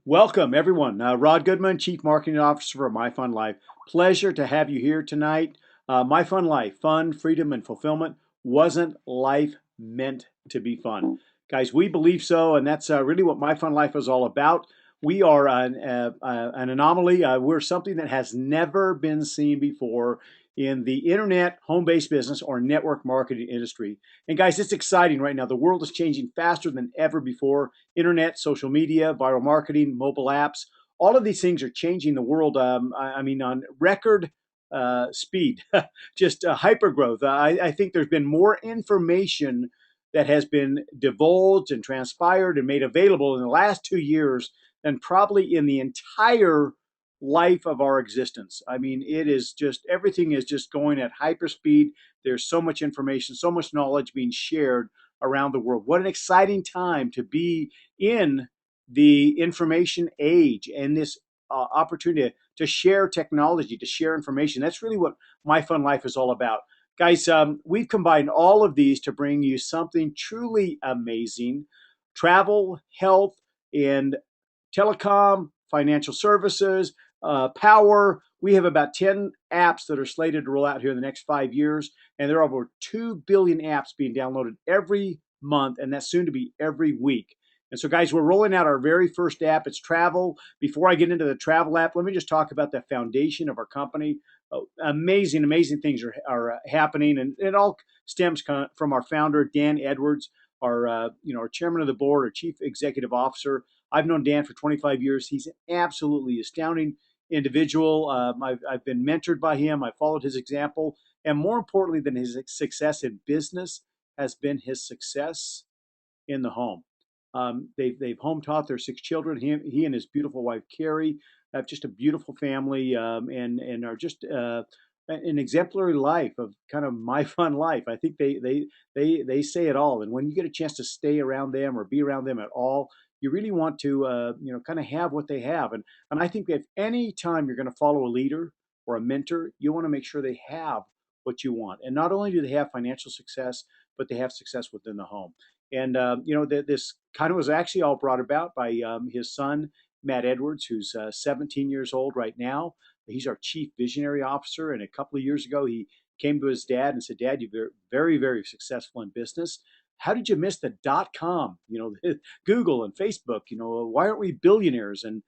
Welcome, everyone. Rod Goodman, Chief Marketing Officer for My Fun Life. Pleasure to have you here tonight. My Fun Life, fun, freedom, and fulfillment. Wasn't life meant to be fun? Guys, we believe so, and that's really what My Fun Life is all about. We are an anomaly. We're something that has never been seen before in the internet, home based business, or network marketing industry. And guys, it's exciting right now. The world is changing faster than ever before. Internet, social media, viral marketing, mobile apps, all of these things are changing the world. On record speed, just hyper growth. I think there's been more information that has been divulged and transpired and made available in the last 2 years than probably in the entire life of our existence. I mean, it is just everything is just going at hyper speed. There's so much information, so much knowledge being shared around the world. What an exciting time to be in the information age and this opportunity to share technology, to share information. That's really what My Fun Life is all about. Guys, we've combined all of these to bring you something truly amazing: travel, health, and telecom, financial services, power. We have about 10 apps that are slated to roll out here in the next 5 years, and there are over 2 billion apps being downloaded every month, and that's soon to be every week. And so, guys, we're rolling out our very first app. It's travel. Before I get into the travel app, let me just talk about the foundation of our company. Amazing, amazing things are happening, and it all stems from our founder, Dan Edwards, our chairman of the board, our chief executive officer. I've known Dan for 25 years. He's an absolutely astounding individual. I've been mentored by him. I followed his example. And more importantly than his success in business has been his success in the home. They've home taught their 6 children. He and his beautiful wife Carrie have just a beautiful family, and are just an exemplary life of kind of my fun life. I think they say it all. And when you get a chance to stay around them or be around them at all, you really want to kind of have what they have. And I think that if any time you're going to follow a leader or a mentor, you want to make sure they have what you want. And not only do they have financial success, but they have success within the home. And this kind of was actually all brought about by his son, Matt Edwards, who's 17 years old right now. He's our chief visionary officer. And a couple of years ago, he came to his dad and said, "Dad, you're very, very successful in business. How did you miss the .com? Google and Facebook. Why aren't we billionaires?" And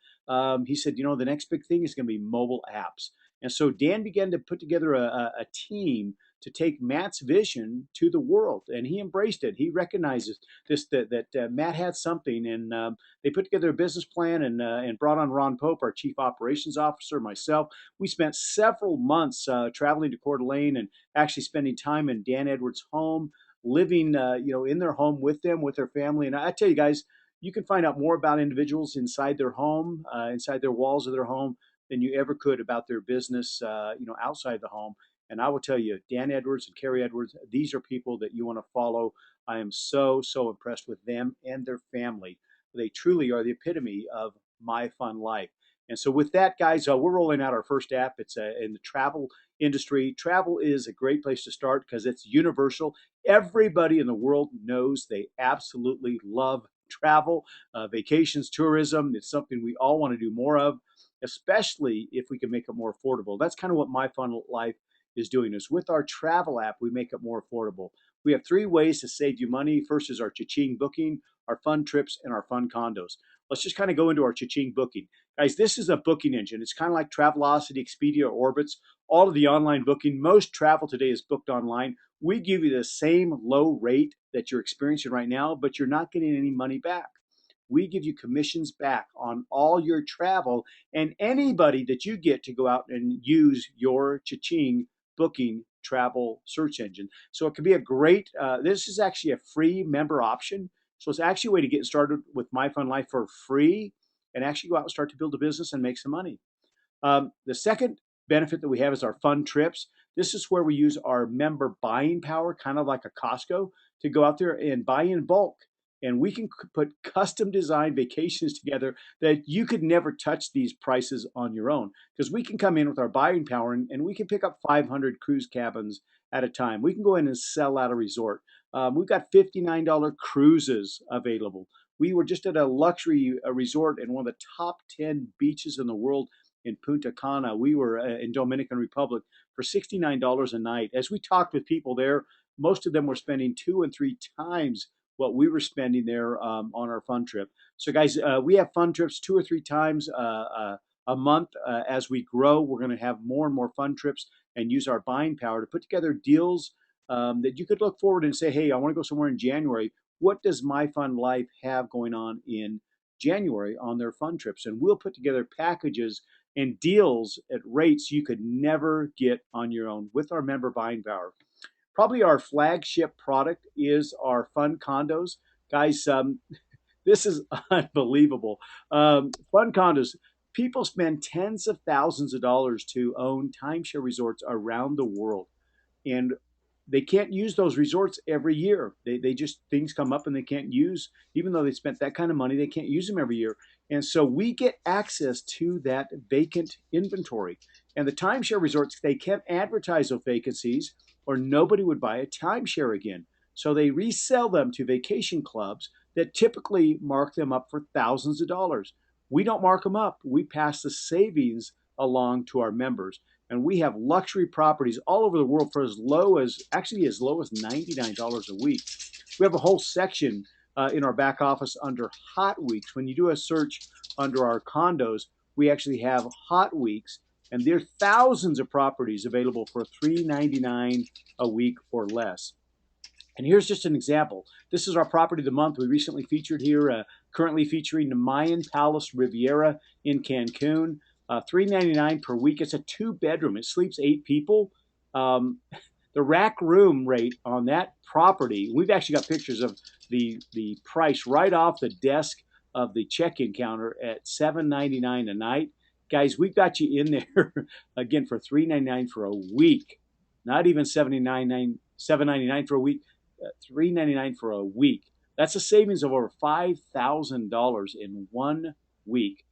he said, "The next big thing is going to be mobile apps." And so Dan began to put together a team to take Matt's vision to the world, and he embraced it. He recognizes that Matt had something, and they put together a business plan and brought on Ron Pope, our chief operations officer, myself. We spent several months traveling to Coeur d'Alene and actually spending time in Dan Edwards' home, living in their home with them, with their family. And I tell you guys, you can find out more about individuals inside their home, inside their walls of their home, than you ever could about their business, outside the home. And I will tell you, Dan Edwards and Carrie Edwards, these are people that you want to follow. I am so, so impressed with them and their family. They truly are the epitome of my fun life. And so, with that, guys, we're rolling out our first app. It's in the travel industry. Travel is a great place to start because it's universal. Everybody in the world knows they absolutely love travel, vacations, tourism. It's something we all want to do more of, especially if we can make it more affordable. That's kind of what My Fun Life is doing. Is with our travel app, we make it more affordable. We have 3 ways to save you money. First is our cha-ching booking, our fun trips, and our fun condos. Let's just kind of go into our cha-ching booking. Guys, this is a booking engine. It's kind of like Travelocity, Expedia, or Orbitz. All of the online booking, most travel today is booked online. We give you the same low rate that you're experiencing right now, but you're not getting any money back. We give you commissions back on all your travel, and anybody that you get to go out and use your cha-ching booking travel search engine. So it could be a great, this is actually a free member option. So it's actually a way to get started with My Fun Life for free and actually go out and start to build a business and make some money. The second benefit that we have is our fun trips. This is where we use our member buying power, kind of like a Costco, to go out there and buy in bulk. And we can put custom designed vacations together that you could never touch these prices on your own, because we can come in with our buying power and we can pick up 500 cruise cabins at a time. We can go in and sell out a resort. We've got $59 cruises available. We were just at a luxury resort in one of the top 10 beaches in the world in Punta Cana. We were in Dominican Republic for $69 a night. As we talked with people there, most of them were spending 2 and 3 times what we were spending there on our fun trip. So, guys, we have fun trips 2 or 3 times a month. As we grow, we're going to have more and more fun trips and use our buying power to put together deals that you could look forward and say, hey, I want to go somewhere in January. What does My Fun Life have going on in January on their fun trips? And we'll put together packages and deals at rates you could never get on your own with our member buying power. Probably our flagship product is our fun condos. Guys, this is unbelievable. Fun condos. People spend tens of thousands of dollars to own timeshare resorts around the world. And they can't use those resorts every year. They just, things come up and they can't use, even though they spent that kind of money, they can't use them every year. And so we get access to that vacant inventory. And the timeshare resorts, they can't advertise those vacancies or nobody would buy a timeshare again. So they resell them to vacation clubs that typically mark them up for thousands of dollars. We don't mark them up. We pass the savings along to our members. And we have luxury properties all over the world for as low as $99 a week. We have a whole section in our back office under hot weeks. When you do a search under our condos, we actually have hot weeks, and there are thousands of properties available for $399 a week or less. And here's just an example. This is our property of the month we recently featured here, currently featuring the Mayan Palace Riviera in Cancun. $399 per week. It's a 2 bedroom. It sleeps 8 people. Um, the rack room rate on that property, we've actually got pictures of the price right off the desk of the check-in counter at $7.99 a night. Guys, we've got you in there again for $399 for a week. Not even $7.99 for a week. $399 for a week. That's a savings of over $5,000 in 1 week.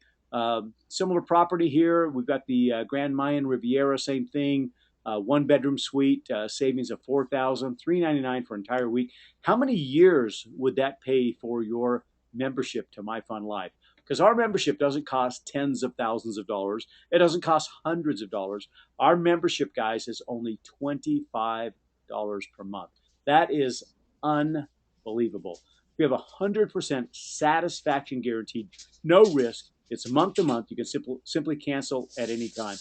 Similar property here. We've got the Grand Mayan Riviera, same thing. 1 bedroom suite, savings of $4,000, $399 for an entire week. How many years would that pay for your membership to My Fun Life? Because our membership doesn't cost tens of thousands of dollars. It doesn't cost hundreds of dollars. Our membership, guys, is only $25 per month. That is unbelievable. We have 100% satisfaction guaranteed, no risk. It's month to month. You can simply cancel at any time.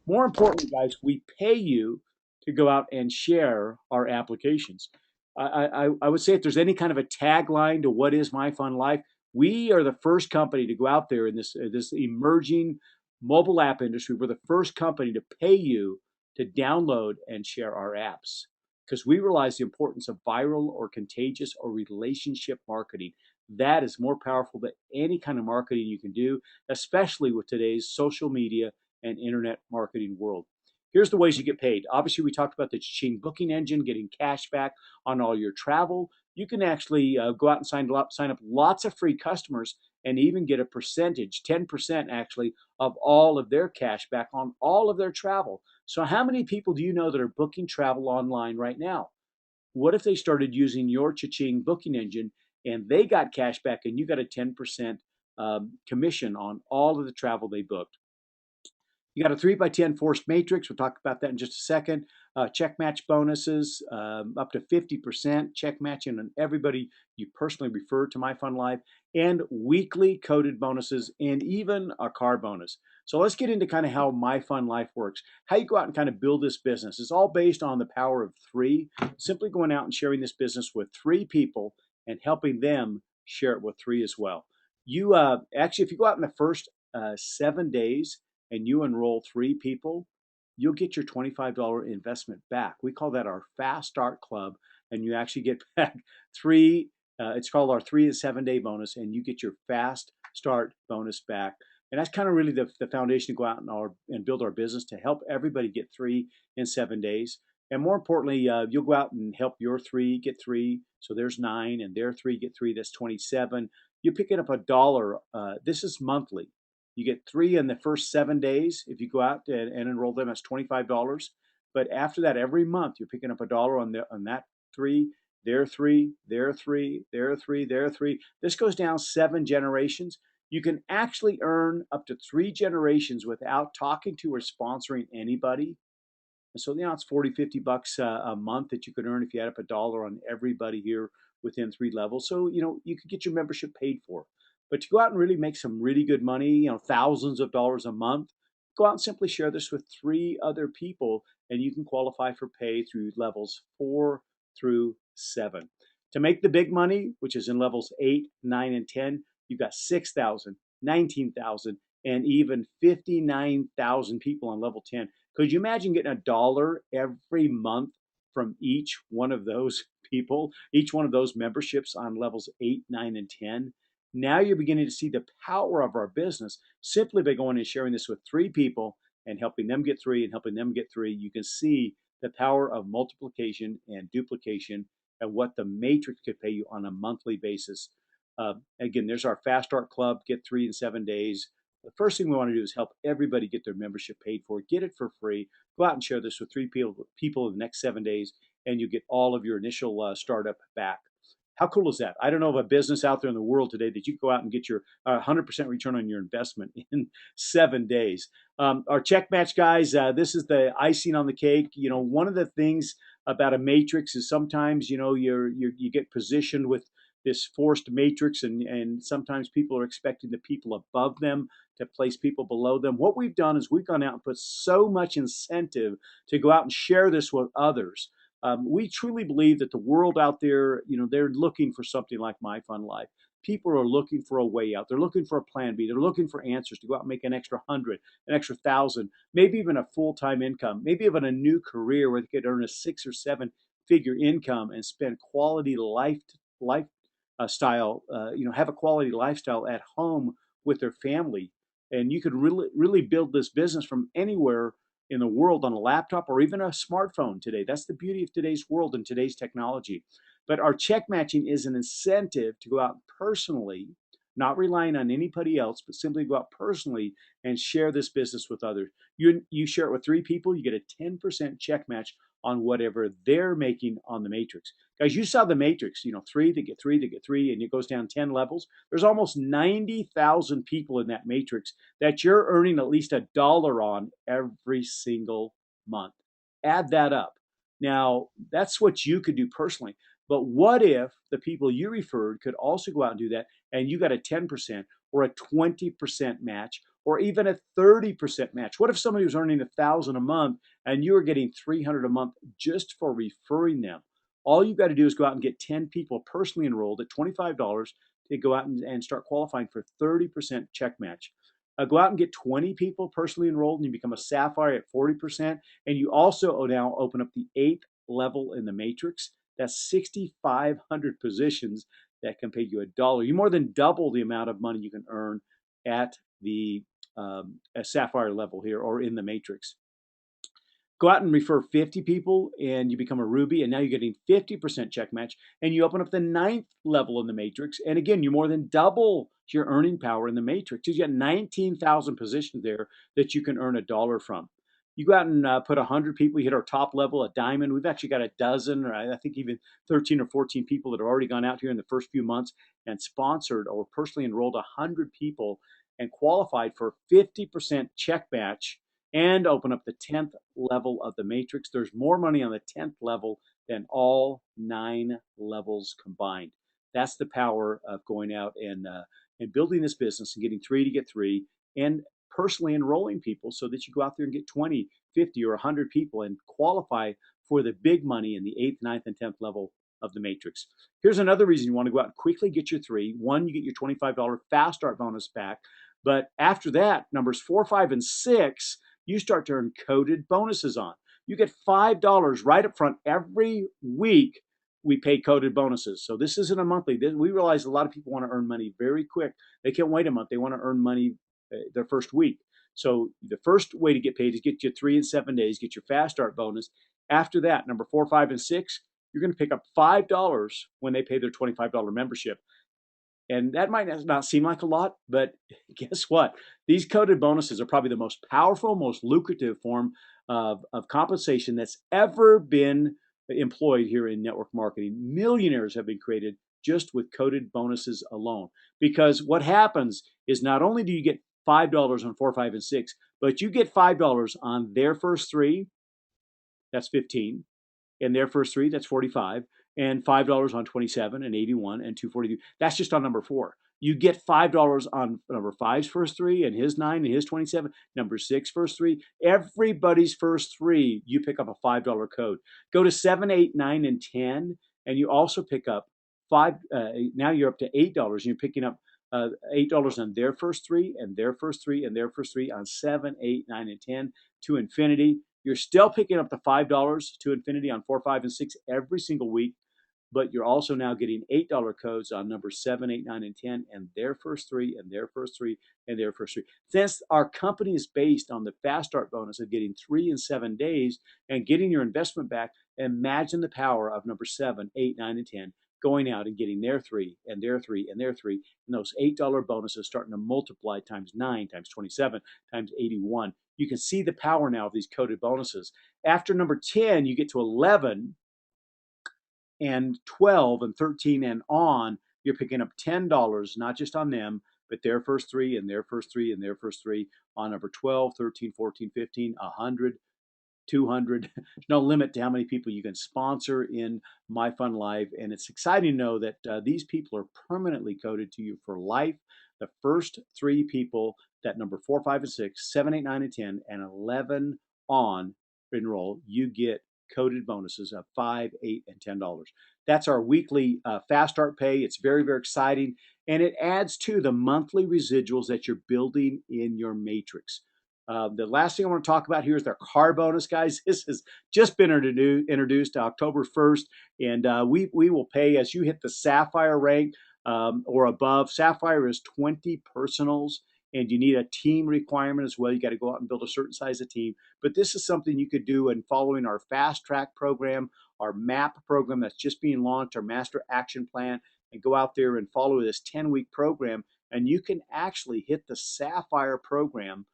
More importantly, guys, we pay you to go out and share our applications. I would say if there's any kind of a tagline to what is My Fun Life, we are the first company to go out there in this emerging mobile app industry. We're the first company to pay you to download and share our apps because we realize the importance of viral or contagious or relationship marketing. That is more powerful than any kind of marketing you can do, especially with today's social media and internet marketing world. Here's the ways you get paid. Obviously, we talked about the Ching booking engine, getting cash back on all your travel. You can actually go out and sign up lots of free customers and even get a percentage, 10% actually, of all of their cash back on all of their travel. So how many people do you know that are booking travel online right now? What if they started using your Cha-Ching booking engine and they got cash back and you got a 10% commission on all of the travel they booked? You got a 3x10 forced matrix. We'll talk about that in just a second. Check match bonuses, up to 50% check matching on everybody you personally refer to My Fun Life, and weekly coded bonuses, and even a car bonus. So let's get into kind of how My Fun Life works, how you go out and kind of build this business. It's all based on the power of three, simply going out and sharing this business with 3 people and helping them share it with 3 as well. You actually, if you go out in the first 7 days, and you enroll 3 people, you'll get your $25 investment back. We call that our Fast Start Club, and you actually get back 3. It's called our 3 to 7 day bonus, and you get your Fast Start bonus back. And that's kind of really the foundation to go out and build our business to help everybody get 3 in 7 days. And more importantly, you'll go out and help your 3 get 3. So there's 9, and their 3 get 3. That's 27. You're picking up $1. This is monthly. You get 3 in the first 7 days. If you go out and enroll them, that's $25. But after that, every month, you're picking up $1 on that 3. They're three, they're three, they're three, they're three. This goes down 7 generations. You can actually earn up to 3 generations without talking to or sponsoring anybody. And so now it's 40, $50 a month that you could earn if you add up a dollar on everybody here within 3 levels. So, you could get your membership paid for. But to go out and really make some really good money, thousands of dollars a month, go out and simply share this with 3 other people, and you can qualify for pay through levels 4 through 7. To make the big money, which is in levels 8, 9, and 10, you've got 6,000, 19,000, and even 59,000 people on level 10. Could you imagine getting a dollar every month from each one of those people, each one of those memberships on levels 8, 9, and 10? Now you're beginning to see the power of our business simply by going and sharing this with 3 people and helping them get 3 and helping them get 3. You can see the power of multiplication and duplication and what the matrix could pay you on a monthly basis. Again, there's our Fast Start Club, get 3 in 7 days. The first thing we want to do is help everybody get their membership paid for. Get it for free. Go out and share this with 3 people in the next 7 days, and you get all of your initial startup back. How cool is that? I don't know of a business out there in the world today that you go out and get your 100% return on your investment in 7 days. Our check match guys, this is the icing on the cake. One of the things about a matrix is sometimes you get positioned with this forced matrix, and sometimes people are expecting the people above them to place people below them. What we've done is we've gone out and put so much incentive to go out and share this with others. We truly believe that the world out there, they're looking for something like My Fun Life. People are looking for a way out. They're looking for a plan B. They're looking for answers to go out and make an extra 100, an extra 1,000, maybe even a full-time income, maybe even a new career where they could earn a 6 or 7 figure income and spend quality life style, have a quality lifestyle at home with their family. And you could really build this business from anywhere in the world on a laptop or even a smartphone today. That's the beauty of today's world and today's technology. But our check matching is an incentive to go out personally, not relying on anybody else, but simply go out personally and share this business with others. You share it with 3 people, you get a 10% check match on whatever they're making on the matrix. Guys, you saw the matrix, 3 to get 3 to get 3, and it goes down 10 levels. There's almost 90,000 people in that matrix that you're earning at least a dollar on every single month. Add that up. Now, that's what you could do personally. But what if the people you referred could also go out and do that, and you got a 10% or a 20% match or even a 30% match? What if somebody was earning 1,000 a month and you were getting 300 a month just for referring them? All you've got to do is go out and get 10 people personally enrolled at $25 to go out and start qualifying for 30% check match. Go out and get 20 people personally enrolled and you become a Sapphire at 40%. And you also now open up the 8th level in the matrix. That's 6,500 positions that can pay you a dollar. You more than double the amount of money you can earn at the Sapphire level here or in the matrix. Go out and refer 50 people and you become a Ruby, and now you're getting 50% check match, and you open up the 9th level in the matrix. And again, you more than double your earning power in the matrix. You got 19,000 positions there that you can earn a dollar from. You go out and put 100 people, you hit our top level, a diamond. We've actually got a dozen, or I think even 13 or 14 people that have already gone out here in the first few months and sponsored or personally enrolled 100 people and qualified for 50% check match and open up the 10th level of the matrix. There's more money on the 10th level than all 9 levels combined. That's the power of going out and building this business and getting 3 to get 3 and personally enrolling people so that you go out there and get 20, 50, or 100 people and qualify for the big money in the 8th, 9th, and 10th level of the matrix. Here's another reason you want to go out and quickly get your 3. One, you get your $25 fast start bonus back. But after that, numbers 4, 5, and 6, you start to earn coded bonuses on. You get $5 right up front every week. We pay coded bonuses. So this isn't a monthly. We realize a lot of people want to earn money very quick. They can't wait a month. They want to earn money their first week. So the first way to get paid is get you 3 and 7 days, get your fast start bonus. After that, number 4, 5, and 6, you're going to pick up $5 when they pay their $25 membership. And that might not seem like a lot, but guess what? These coded bonuses are probably the most powerful, most lucrative form of compensation that's ever been employed here in network marketing. Millionaires have been created just with coded bonuses alone. Because what happens is not only do you get $5 on 4, 5, and 6, but you get $5 on their first three, that's 15, and their first three, that's 45, and $5 on 27 and 81 and 242. That's just on number 4. You get $5 on number five's first three and his 9 and his 27, number 6 first three. Everybody's first three, you pick up a $5 code. Go to 7, 8, 9, and 10, and you also pick up five. Now you're up to $8, and you're picking up $8 on their first three and their first three and their first three on 7, 8, 9, and 10 to infinity. You're still picking up the $5 to infinity on 4, 5, and 6 every single week, but you're also now getting $8 codes on number 7, 8, 9, and 10, and their first three, and their first three, and their first three. Since our company is based on the fast start bonus of getting 3 and 7 days and getting your investment back, imagine the power of number 7, 8, 9, and 10 going out and getting their three, and their three, and their three, and those $8 bonuses starting to multiply times 9, times 27, times 81. You can see the power now of these coded bonuses. After number 10, you get to 11 and 12 and 13 and on. You're picking up $10, not just on them, but their first three and their first three and their first three on number 12, 13, 14, 15, 100, 200. There's no limit to how many people you can sponsor in My Fun Life. And it's exciting to know that these people are permanently coded to you for life. The first three people that number 4, 5, and 6, 7, 8, 9, and 10, and 11 on enroll, you get coded bonuses of 5, 8, and $10. That's our weekly Fast Start Pay. It's very, very exciting. And it adds to the monthly residuals that you're building in your matrix. The last thing I want to talk about here is their car bonus, guys. This has just been introduced October 1st, and we will pay as you hit the Sapphire rank or above. Sapphire is 20 personals, and you need a team requirement as well. You got to go out and build a certain size of team. But this is something you could do in following our Fast Track program, our MAP program that's just being launched, our Master Action Plan, and go out there and follow this 10-week program, and you can actually hit the Sapphire program,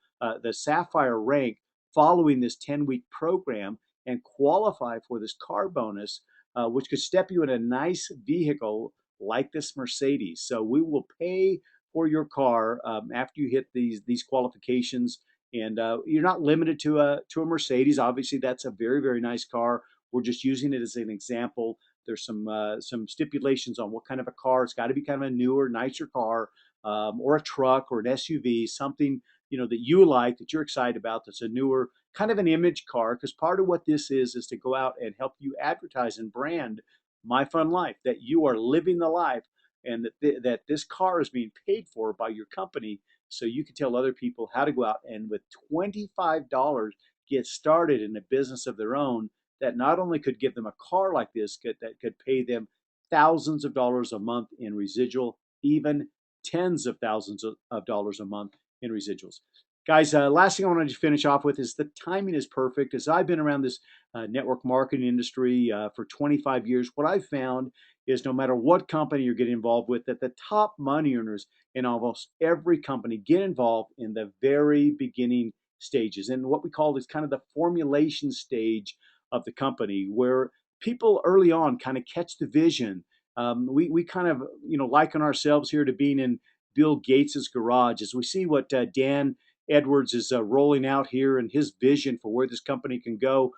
the Sapphire rank following this 10-week program and qualify for this car bonus, which could step you in a nice vehicle like this Mercedes. So we will pay for your car after you hit these qualifications, and you're not limited to a Mercedes. Obviously, that's a very, very nice car. We're just using it as an example. There's some stipulations on what kind of a car. It's got to be kind of a newer, nicer car, or a truck or an SUV, something that you like, that you're excited about, that's a newer kind of an image car. Because part of what this is to go out and help you advertise and brand My Fun Life, that you are living the life, and that this car is being paid for by your company, so you can tell other people how to go out and with $25 get started in a business of their own, that not only could give them a car like this, that could pay them thousands of dollars a month in residual, even tens of thousands of dollars a month in residuals. Guys, last thing I wanted to finish off with is the timing is perfect. As I've been around this network marketing industry for 25 years, what I've found is no matter what company you're getting involved with, that the top money earners in almost every company get involved in the very beginning stages. And what we call is kind of the formulation stage of the company, where people early on kind of catch the vision. We kind of, liken ourselves here to being in Bill Gates's garage as we see what Dan Edwards is rolling out here and his vision for where this company can go.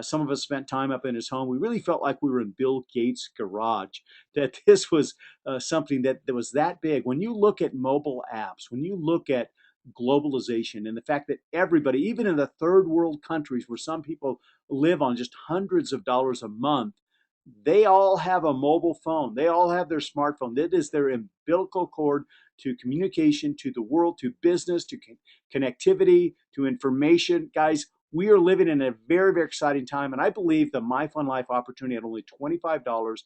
Some of us spent time up in his home. We really felt like we were in Bill Gates' garage, that this was something that was that big. When you look at mobile apps, when you look at globalization and the fact that everybody, even in the third world countries where some people live on just hundreds of dollars a month, they all have a mobile phone. They all have their smartphone. That is their umbilical cord to communication, to the world, to business, to connectivity, to information. Guys, we are living in a very, very exciting time. And I believe the My Fun Life opportunity at only $25,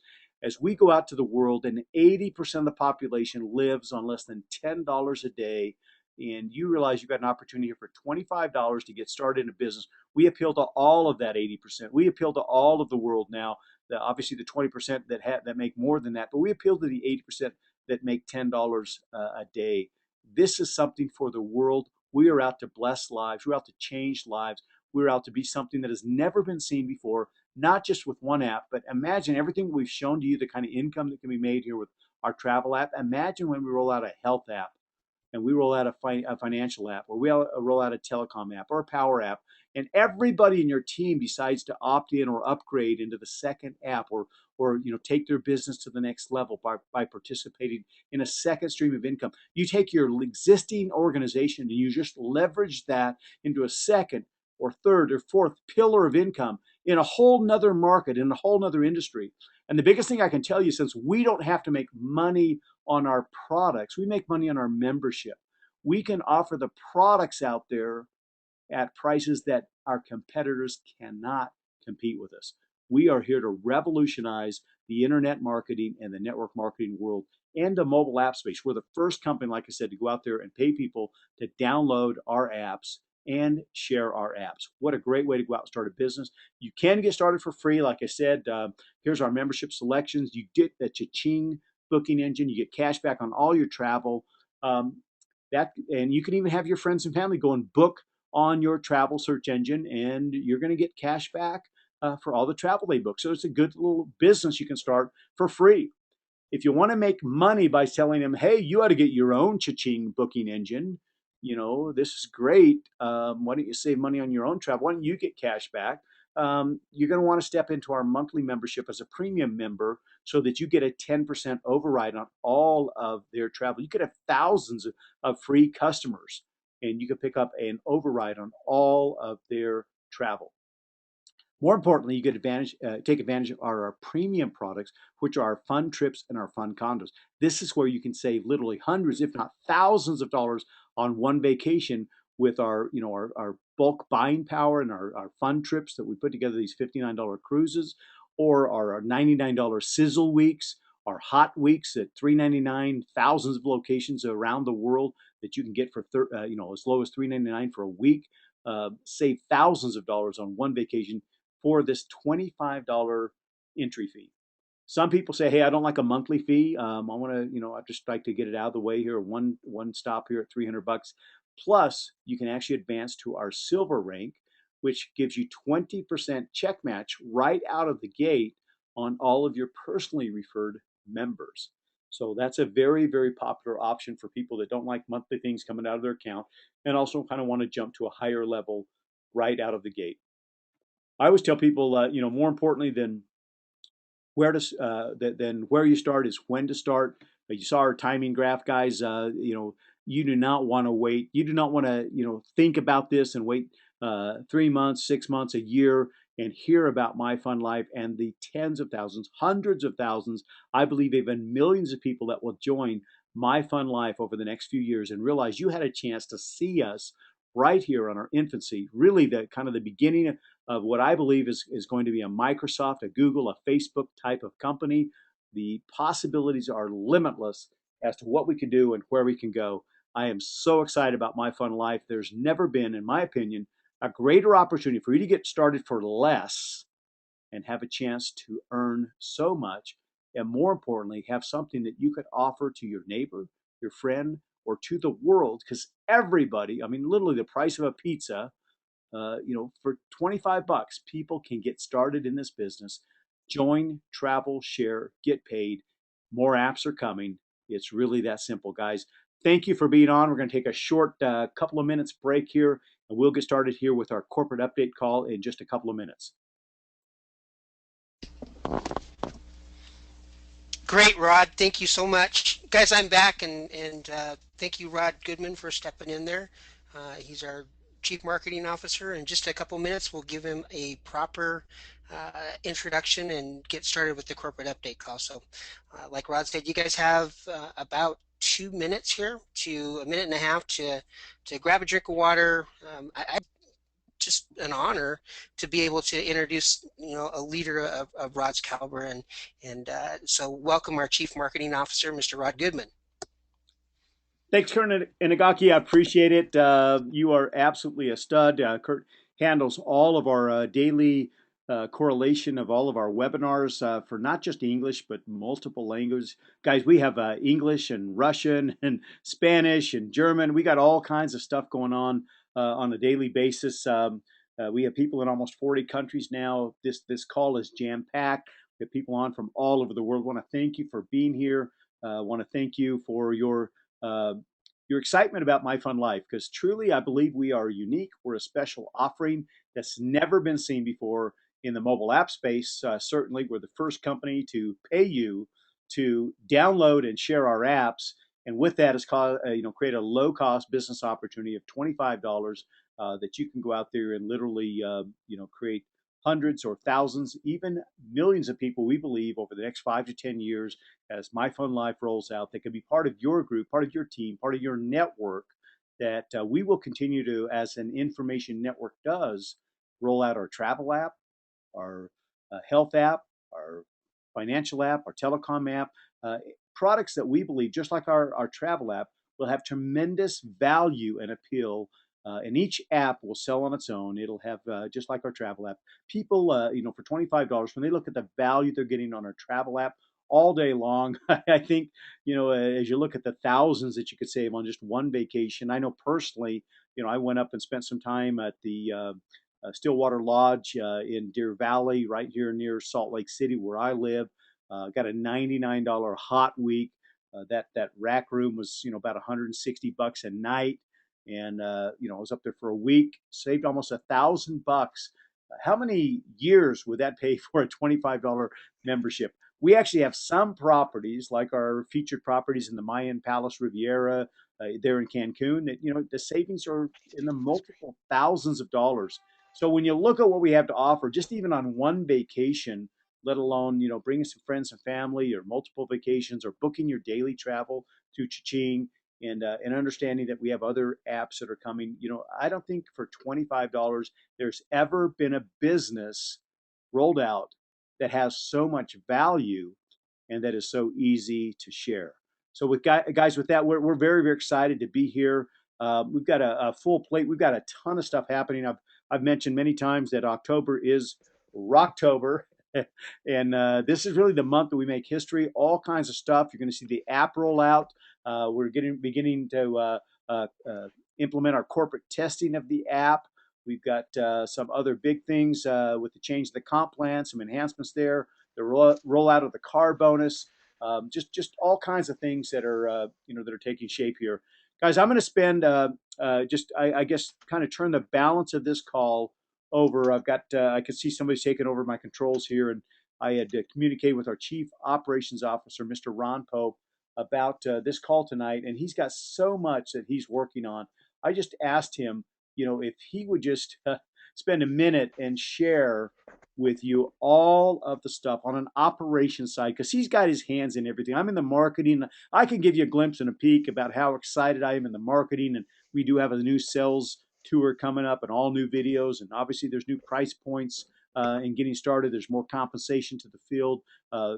as we go out to the world, and 80% of the population lives on less than $10 a day. And you realize you've got an opportunity here for $25 to get started in a business. We appeal to all of that 80%. We appeal to all of the world now. Obviously, the 20% that make more than that, but we appeal to the 80% that make $10 a day. This is something for the world. We are out to bless lives. We're out to change lives. We're out to be something that has never been seen before. not just with one app, but imagine everything we've shown to you, the kind of income that can be made here with our travel app. Imagine when we roll out a health app and we roll out a financial app, or we roll out a telecom app or a power app, and everybody in your team decides to opt in or upgrade into the second app, or take their business to the next level by participating in a second stream of income. You take your existing organization and you just leverage that into a second or third or fourth pillar of income in a whole nother market, in a whole nother industry. And the biggest thing I can tell you, since we don't have to make money on our products, we make money on our membership. We can offer the products out there at prices that our competitors cannot compete with us. We are here to revolutionize the internet marketing and the network marketing world and the mobile app space. We're the first company, like I said, to go out there and pay people to download our apps and share our apps. What a great way to go out and start a business. You can get started for free. Like I said, here's our membership selections. You get the cha-ching booking engine. You get cash back on all your travel. And you can even have your friends and family go and book on your travel search engine, and you're going to get cash back for all the travel they book. So it's a good little business you can start for free. If you want to make money by telling them, hey, you ought to get your own cha-ching booking engine, this is great. Why don't you save money on your own travel? Why don't you get cash back? You're going to want to step into our monthly membership as a premium member so that you get a 10% override on all of their travel. You could have thousands of free customers, and you can pick up an override on all of their travel. More importantly, you take advantage of our premium products, which are our fun trips and our fun condos. This is where you can save literally hundreds, if not thousands of dollars on one vacation with our bulk buying power and our fun trips that we put together, these $59 cruises, or our $99 sizzle weeks, our hot weeks at $3.99, thousands of locations around the world that you can get for as low as $3.99 for a week. Save thousands of dollars on one vacation for this $25 entry fee. Some people say, "Hey, I don't like a monthly fee. I want to, I just like to get it out of the way here. One stop here at $300. Plus, you can actually advance to our silver rank, which gives you 20% check match right out of the gate on all of your personally referred members. So that's a very, very popular option for people that don't like monthly things coming out of their account and also kind of want to jump to a higher level right out of the gate. I always tell people, more importantly than where you start is when to start. You saw our timing graph, guys. You do not want to wait. You do not want to, think about this and wait 3 months, 6 months, a year, and hear about My Fun Life and the tens of thousands, hundreds of thousands, I believe even millions of people that will join My Fun Life over the next few years and realize you had a chance to see us right here on our infancy, really the kind of the beginning of what I believe is going to be a Microsoft, a Google, a Facebook type of company. The possibilities are limitless as to what we can do and where we can go. I am so excited about My Fun Life. There's never been, in my opinion, a greater opportunity for you to get started for less and have a chance to earn so much. And more importantly, have something that you could offer to your neighbor, your friend, or to the world. Because everybody, literally the price of a pizza, for $25, people can get started in this business. Join, travel, share, get paid. More apps are coming. It's really that simple, guys. Thank you for being on. We're going to take a short couple of minutes break here, and we'll get started here with our corporate update call in just a couple of minutes. Great, Rod. Thank you so much. Guys, I'm back, and thank you, Rod Goodman, for stepping in there. He's our Chief Marketing Officer. In just a couple minutes, we'll give him a proper introduction and get started with the corporate update call. So, like Rod said, you guys have about 2 minutes here to a minute and a half to grab a drink of water. I just an honor to be able to introduce a leader of Rod's caliber, and so welcome our Chief Marketing Officer, Mr. Rod Goodman. Thanks, Kurt Inagaki. I appreciate it. You are absolutely a stud. Kurt handles all of our daily correlation of all of our webinars for not just English, but multiple languages. Guys, we have English and Russian and Spanish and German. We got all kinds of stuff going on a daily basis. We have people in almost 40 countries now. This call is jam packed. We have people on from all over the world. Want to thank you for being here. Want to thank you for uh, your excitement about My Fun Life, because truly I believe we are unique. We're a special offering that's never been seen before in the mobile app space. Certainly, we're the first company to pay you to download and share our apps, and with that is create a low cost business opportunity of $25 that you can go out there and literally create hundreds or thousands, even millions of people, we believe, over the next 5 to 10 years as My Fun Life rolls out, that can be part of your group, part of your team, part of your network, that we will continue to, as an information network does, roll out our travel app, our health app, our financial app, our telecom app, products that we believe, just like our travel app, will have tremendous value and appeal. And each app will sell on its own. It'll have, just like our travel app, people, for $25, when they look at the value they're getting on our travel app all day long, I think, as you look at the thousands that you could save on just one vacation. I know personally, I went up and spent some time at the Stillwater Lodge in Deer Valley, right here near Salt Lake City, where I live. Got a $99 hot week. That rack room was about 160 bucks a night, and I was up there for a week, saved almost $1,000 bucks. How many years would that pay for a $25 membership? We actually have some properties, like our featured properties in the Mayan Palace Riviera, there in Cancun, that the savings are in the multiple thousands of dollars. So when you look at what we have to offer, just even on one vacation, let alone bringing some friends and family, or multiple vacations, or booking your daily travel to Ching, and understanding that we have other apps that are coming. I don't think for $25 there's ever been a business rolled out that has so much value and that is so easy to share. So with guys, with that, we're very, very excited to be here. We've got a full plate. We've got a ton of stuff happening. I've mentioned many times that October is Rocktober. And this is really the month that we make history. All kinds of stuff. You're going to see the app roll out. We're beginning to implement our corporate testing of the app. We've got some other big things with the change of the comp plan, some enhancements there, the rollout of the car bonus, just all kinds of things that are that are taking shape here. Guys, I'm going to spend I guess kind of turn the balance of this call over. I've got I can see somebody's taking over my controls here, and I had communicated with our Chief Operations Officer, Mr. Ron Pope, about this call tonight, and he's got so much that he's working on. I just asked him, if he would just spend a minute and share with you all of the stuff on an operations side, because he's got his hands in everything. I'm in the marketing. I can give you a glimpse and a peek about how excited I am in the marketing, and we do have a new sales tour coming up and all new videos, and obviously there's new price points in getting started. There's more compensation to the field.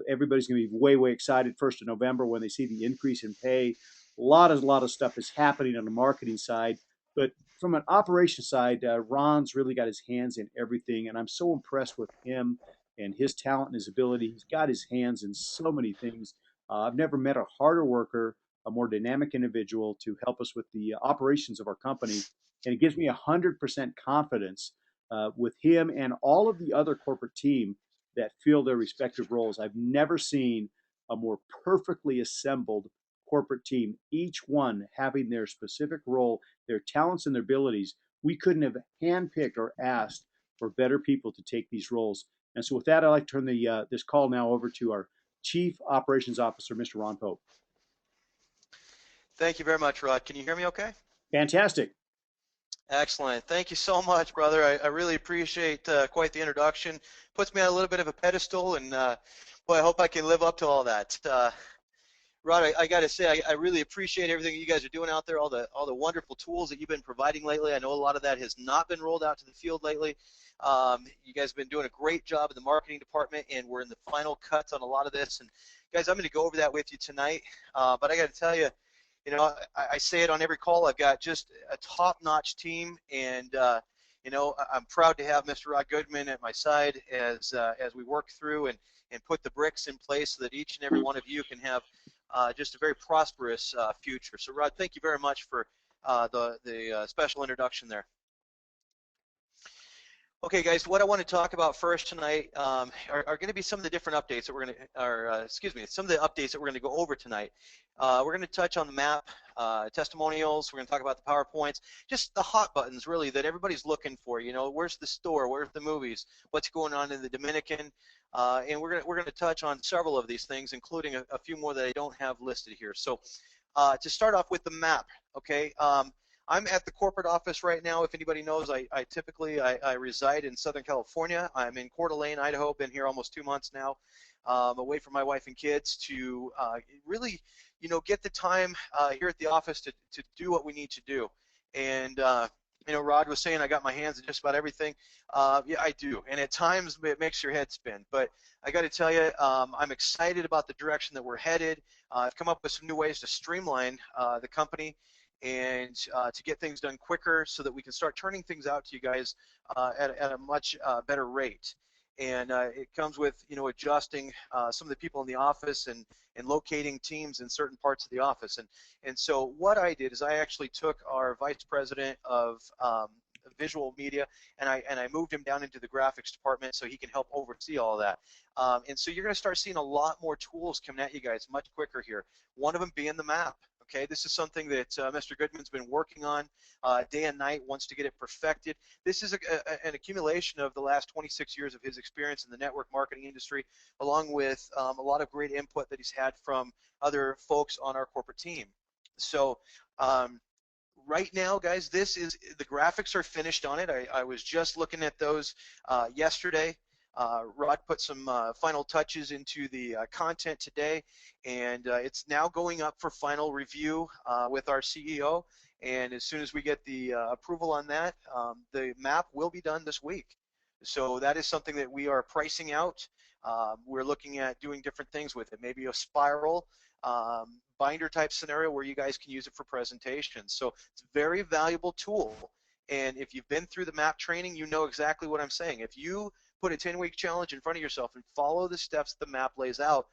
Everybody's going to be way, way excited 1st of November when they see the increase in pay. A lot of stuff is happening on the marketing side, but from an operation side, Ron's really got his hands in everything, and I'm so impressed with him and his talent and his ability. He's got his hands in so many things. I've never met a harder worker, a more dynamic individual to help us with the operations of our company, and it gives me 100% confidence with him and all of the other corporate team that fill their respective roles. I've never seen a more perfectly assembled corporate team, each one having their specific role, their talents and their abilities. We couldn't have handpicked or asked for better people to take these roles. And so, with that, I'd like to turn this call now over to our Chief Operations Officer, Mr. Ron Pope. Thank you very much, Rod. Can you hear me okay? Fantastic. Excellent. Thank you so much, brother. I really appreciate quite the introduction. Puts me on a little bit of a pedestal, and boy, I hope I can live up to all that. Rod, I got to say, I really appreciate everything you guys are doing out there, all the wonderful tools that you've been providing lately. I know a lot of that has not been rolled out to the field lately. You guys have been doing a great job in the marketing department, and we're in the final cuts on a lot of this. And guys, I'm going to go over that with you tonight. But I got to tell you, I say it on every call. I've got just a top-notch team, and I'm proud to have Mr. Rod Goodman at my side as we work through and put the bricks in place so that each and every one of you can have just a very prosperous future. So, Rod, thank you very much for the special introduction there. Okay, guys, what I want to talk about first tonight are going to be some of the different updates that we're going to, or excuse me, some of the updates that we're going to go over tonight. We're going to touch on the map, testimonials. We're going to talk about the PowerPoints, just the hot buttons, really, that everybody's looking for. You know, where's the store? Where's the movies? What's going on in the Dominican? And we're going to touch on several of these things, including a few more that I don't have listed here. So, to start off with the map, okay. I'm at the corporate office right now. If anybody knows, I typically reside in Southern California. I'm in Coeur d'Alene, Idaho. Been here almost 2 months now, away from my wife and kids to really, get the time here at the office to do what we need to do. And Rod was saying I got my hands in just about everything. Yeah, I do. And at times it makes your head spin. But I got to tell you, I'm excited about the direction that we're headed. I've come up with some new ways to streamline the company and to get things done quicker so that we can start turning things out to you guys at a much better rate. And it comes with, adjusting some of the people in the office and locating teams in certain parts of the office. And so what I did is I actually took our vice president of visual media and I moved him down into the graphics department so he can help oversee all of that. And so you're going to start seeing a lot more tools coming at you guys much quicker here. One of them being the map. Okay, this is something that Mr. Goodman's been working on day and night, wants to get it perfected. This is an accumulation of the last 26 years of his experience in the network marketing industry, along with a lot of great input that he's had from other folks on our corporate team. So right now, guys, the graphics are finished on it. I was just looking at those yesterday. Rod put some final touches into the content today, and it's now going up for final review with our CEO. And as soon as we get the approval on that, the map will be done this week. So that is something that we are pricing out. We're looking at doing different things with it, maybe a spiral binder type scenario where you guys can use it for presentations. So it's a very valuable tool. And if you've been through the map training, you know exactly what I'm saying. If you put a 10-week challenge in front of yourself and follow the steps the map lays out,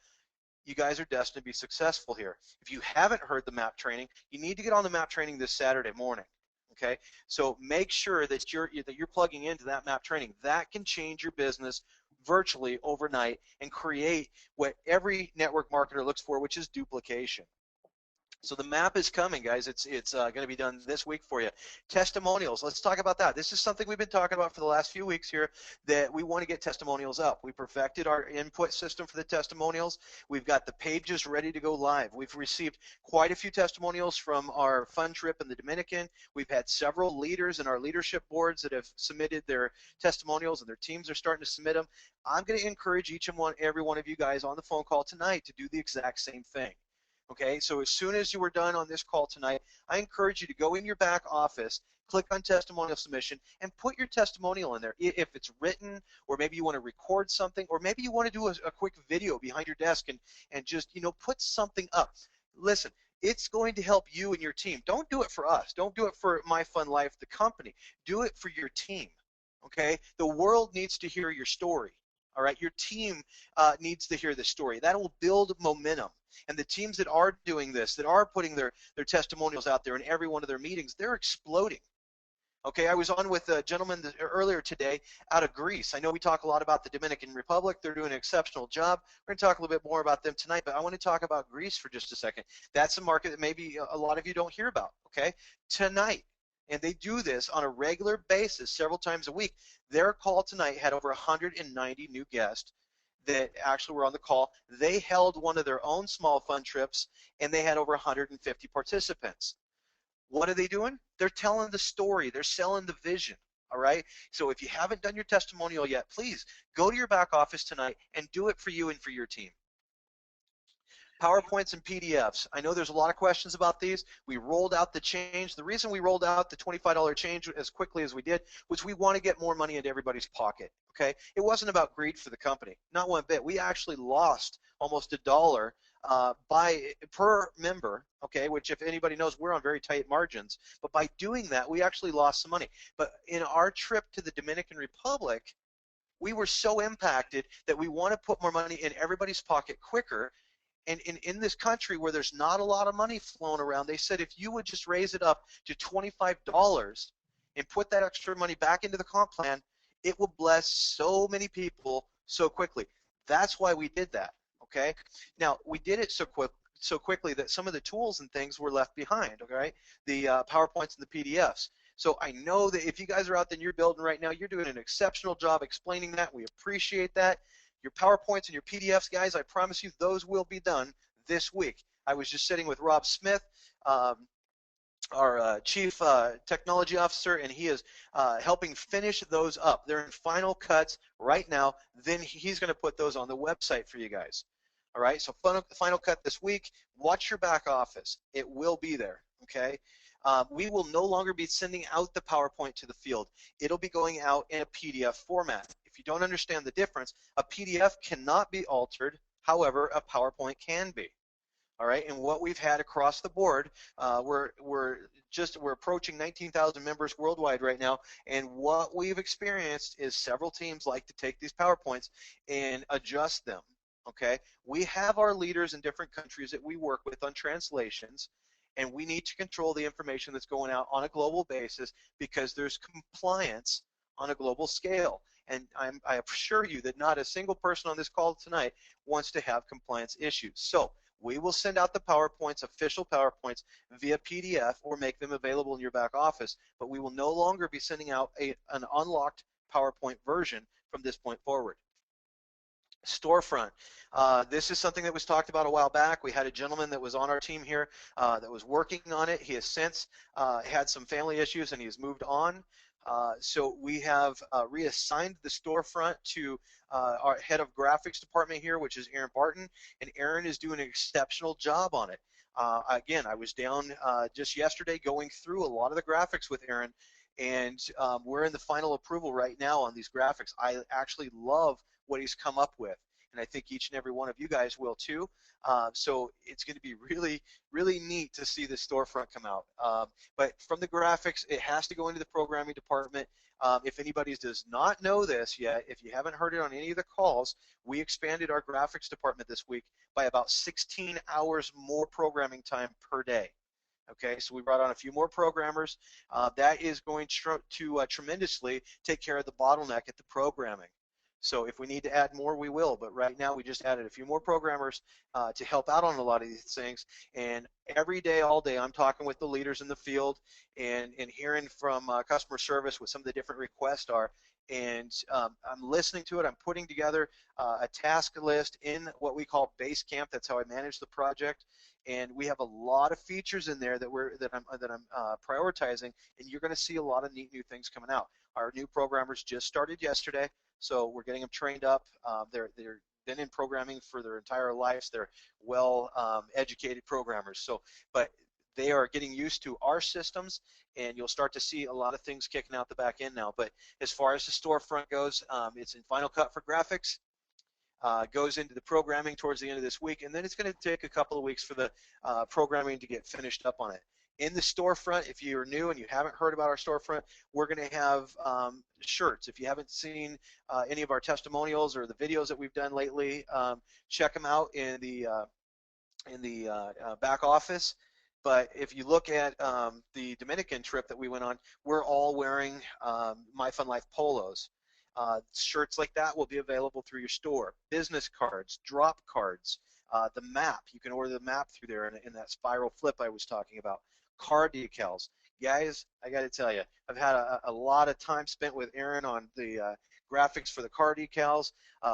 you guys are destined to be successful here. If you haven't heard the map training, you need to get on the map training this Saturday morning. Okay, so make sure that you're plugging into that map training. That can change your business virtually overnight and create what every network marketer looks for, which is duplication. So the map is coming, guys. It's going to be done this week for you. Testimonials. Let's talk about that. This is something we've been talking about for the last few weeks here, that we want to get testimonials up. We perfected our input system for the testimonials. We've got the pages ready to go live. We've received quite a few testimonials from our fun trip in the Dominican. We've had several leaders in our leadership boards that have submitted their testimonials, and their teams are starting to submit them. I'm going to encourage every one of you guys on the phone call tonight to do the exact same thing. Okay, so as soon as you are done on this call tonight, I encourage you to go in your back office, click on testimonial submission, and put your testimonial in there. If it's written, or maybe you want to record something, or maybe you want to do a quick video behind your desk and just, put something up. Listen, it's going to help you and your team. Don't do it for us. Don't do it for My Fun Life, the company. Do it for your team. Okay, the world needs to hear your story. All right, your team needs to hear this story. That will build momentum. And the teams that are doing this, that are putting their testimonials out there in every one of their meetings, they're exploding. Okay, I was on with a gentleman earlier today out of Greece. I know we talk a lot about the Dominican Republic. They're doing an exceptional job. We're going to talk a little bit more about them tonight, but I want to talk about Greece for just a second. That's a market that maybe a lot of you don't hear about, okay? Tonight, and they do this on a regular basis several times a week. Their call tonight had over 190 new guests that actually were on the call. They held one of their own small fun trips, and they had over 150 participants. What are they doing? They're telling the story. They're selling the vision. All right? So if you haven't done your testimonial yet, please go to your back office tonight and do it for you and for your team. PowerPoints and PDFs. I know there's a lot of questions about these. We rolled out the change. The reason we rolled out the $25 change as quickly as we did was we want to get more money into everybody's pocket. Okay? It wasn't about greed for the company. Not one bit. We actually lost almost $1 per member, okay, which if anybody knows, we're on very tight margins. But by doing that, we actually lost some money. But in our trip to the Dominican Republic, we were so impacted that we want to put more money in everybody's pocket quicker. And in this country where there's not a lot of money flowing around, they said if you would just raise it up to $25 and put that extra money back into the comp plan, It will bless so many people so quickly. That's why we did that. Okay. Now we did it so quickly that some of the tools and things were left behind. Okay, the PowerPoints and the PDFs. So I know that if you guys are out there in your building right now, you're doing an exceptional job explaining that. We appreciate that. Your PowerPoints and your PDFs, guys, I promise you, those will be done this week. I was just sitting with Rob Smith, um, our chief technology officer, and he is helping finish those up. They're in final cuts right now. Then he's going to put those on the website for you guys. All right, so final cut this week. Watch your back office. It will be there, okay? We will no longer be sending out the PowerPoint to the field. It'll be going out in a PDF format. If you don't understand the difference, a PDF cannot be altered. However, a PowerPoint can be. All right, and what we've had across the board, we're approaching 19,000 members worldwide right now, and what we've experienced is several teams like to take these PowerPoints and adjust them. Okay, we have our leaders in different countries that we work with on translations, and we need to control the information that's going out on a global basis because there's compliance on a global scale. And I assure you that not a single person on this call tonight wants to have compliance issues. So we will send out the PowerPoints, official PowerPoints, via PDF or make them available in your back office, but we will no longer be sending out an unlocked PowerPoint version from this point forward. Storefront. This is something that was talked about a while back. We had a gentleman that was on our team here that was working on it. He has since had some family issues and he has moved on. So we have reassigned the storefront to our head of graphics department here, which is Aaron Barton, and Aaron is doing an exceptional job on it. Again, I was down just yesterday going through a lot of the graphics with Aaron, and we're in the final approval right now on these graphics. I actually love what he's come up with, and I think each and every one of you guys will too. So it's going to be really, really neat to see this storefront come out. But from the graphics, it has to go into the programming department. If anybody does not know this yet, if you haven't heard it on any of the calls, we expanded our graphics department this week by about 16 hours more programming time per day. Okay, so we brought on a few more programmers. That is going to tremendously take care of the bottleneck at the programming. So if we need to add more, we will. But right now, we just added a few more programmers to help out on a lot of these things. And every day, all day, I'm talking with the leaders in the field and hearing from customer service what some of the different requests are. And I'm listening to it. I'm putting together a task list in what we call Basecamp. That's how I manage the project. And we have a lot of features in there that I'm prioritizing. And you're going to see a lot of neat new things coming out. Our new programmers just started yesterday. So we're getting them trained up. They're been in programming for their entire lives. They're well educated programmers. So, but they are getting used to our systems, and you'll start to see a lot of things kicking out the back end now. But as far as the storefront goes, it's in Final Cut for graphics. Goes into the programming towards the end of this week, and then it's going to take a couple of weeks for the programming to get finished up on it. In the storefront, if you're new and you haven't heard about our storefront, we're going to have shirts. If you haven't seen any of our testimonials or the videos that we've done lately, check them out in the back office. But if you look at the Dominican trip that we went on, we're all wearing My Fun Life polos. Shirts like that will be available through your store. Business cards, drop cards, the map. You can order the map through there in that spiral flip I was talking about. Car decals. Guys, I got to tell you, I've had a lot of time spent with Aaron on the graphics for the car decals.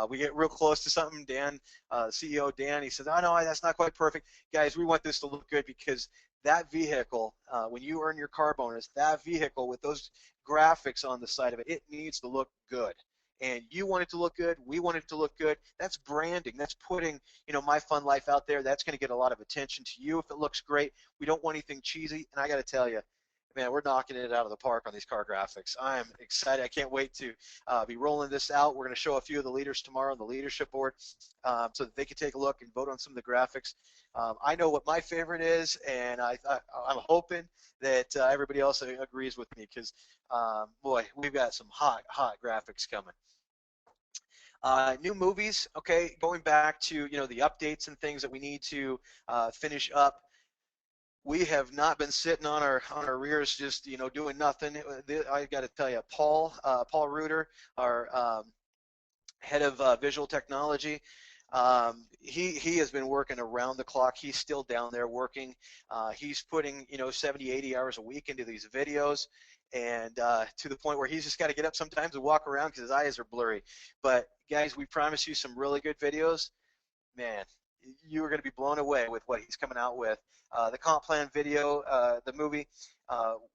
We get real close to something. Dan, CEO Dan, he says, "Oh no, that's not quite perfect." Guys, we want this to look good because that vehicle, when you earn your car bonus, that vehicle with those graphics on the side of it, it needs to look good. And you want it to look good. We want it to look good. That's branding. That's putting, My Fun Life out there. That's going to get a lot of attention to you if it looks great. We don't want anything cheesy. And I got to tell you, man, we're knocking it out of the park on these car graphics. I'm excited. I can't wait to be rolling this out. We're going to show a few of the leaders tomorrow on the leadership board so that they can take a look and vote on some of the graphics. I know what my favorite is, and I'm hoping that everybody else agrees with me because, boy, we've got some hot graphics coming. New movies, okay, going back to, the updates and things that we need to finish up. we have not been sitting on our rears just doing nothing. I got to tell you, Paul Reuter, our head of visual technology. He has been working around the clock. He's still down there working. He's putting 70, 80 hours a week into these videos, and to the point where he's just got to get up sometimes and walk around because his eyes are blurry. But guys, we promise you some really good videos. Man, you are going to be blown away with what he's coming out with. The comp plan video, the movie,